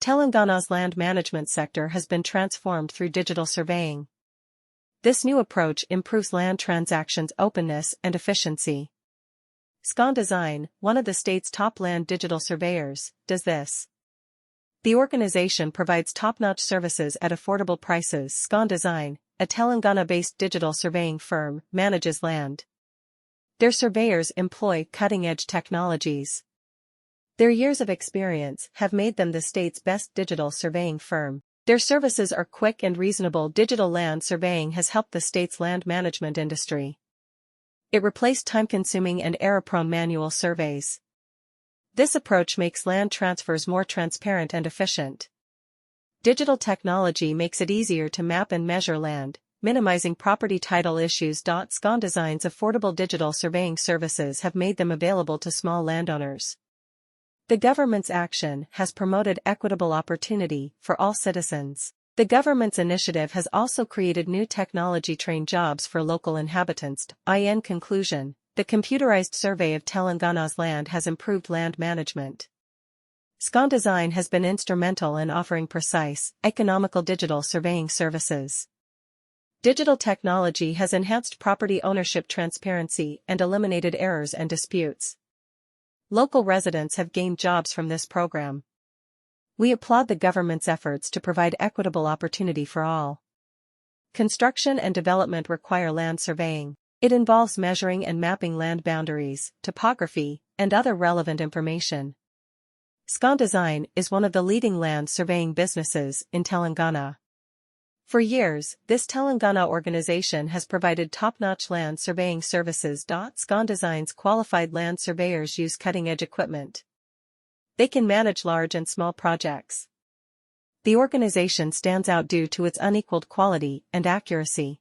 Telangana's land management sector has been transformed through digital surveying. This new approach improves land transactions' openness and efficiency. Scondesign, one of the state's top land digital surveyors, does this. The organization provides top-notch services at affordable prices. Scondesign, a Telangana-based digital surveying firm, manages land. Their surveyors employ cutting-edge technologies. Their years of experience have made them the state's best digital surveying firm. Their services are quick and reasonable. Digital land surveying has helped the state's land management industry. It replaced time-consuming and error-prone manual surveys. This approach makes land transfers more transparent and efficient. Digital technology makes it easier to map and measure land, minimizing property title issues. Scondesign's affordable digital surveying services have made them available to small landowners. The government's action has promoted equitable opportunity for all citizens. The government's initiative has also created new technology-trained jobs for local inhabitants. In conclusion, the computerized survey of Telangana's land has improved land management. Scondesign has been instrumental in offering precise, economical digital surveying services. Digital technology has enhanced property ownership transparency and eliminated errors and disputes. Local residents have gained jobs from this program. We applaud the government's efforts to provide equitable opportunity for all. Construction and development require land surveying. It involves measuring and mapping land boundaries, topography, and other relevant information. Scondesign is one of the leading land surveying businesses in Telangana. For years, this Telangana organization has provided top-notch land surveying services. Scondesign's qualified land surveyors use cutting-edge equipment. They can manage large and small projects. The organization stands out due to its unequaled quality and accuracy.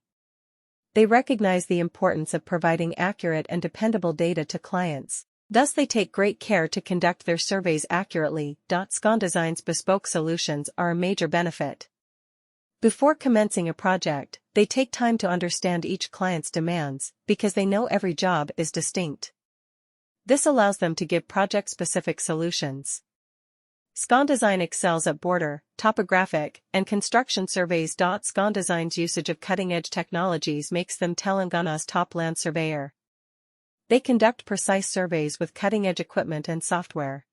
They recognize the importance of providing accurate and dependable data to clients. Thus they take great care to conduct their surveys accurately. Scondesign's bespoke solutions are a major benefit. Before commencing a project, they take time to understand each client's demands, because they know every job is distinct. This allows them to give project-specific solutions. Scondesign excels at border, topographic, and construction surveys. Scondesign's usage of cutting-edge technologies makes them Telangana's top land surveyor. They conduct precise surveys with cutting-edge equipment and software.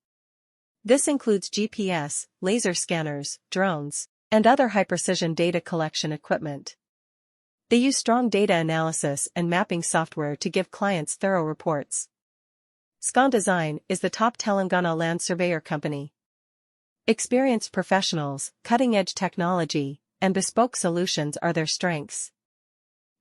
This includes GPS, laser scanners, drones, and other high-precision data collection equipment. They use strong data analysis and mapping software to give clients thorough reports. Scondesign is the top Telangana land surveyor company. Experienced professionals, cutting-edge technology, and bespoke solutions are their strengths.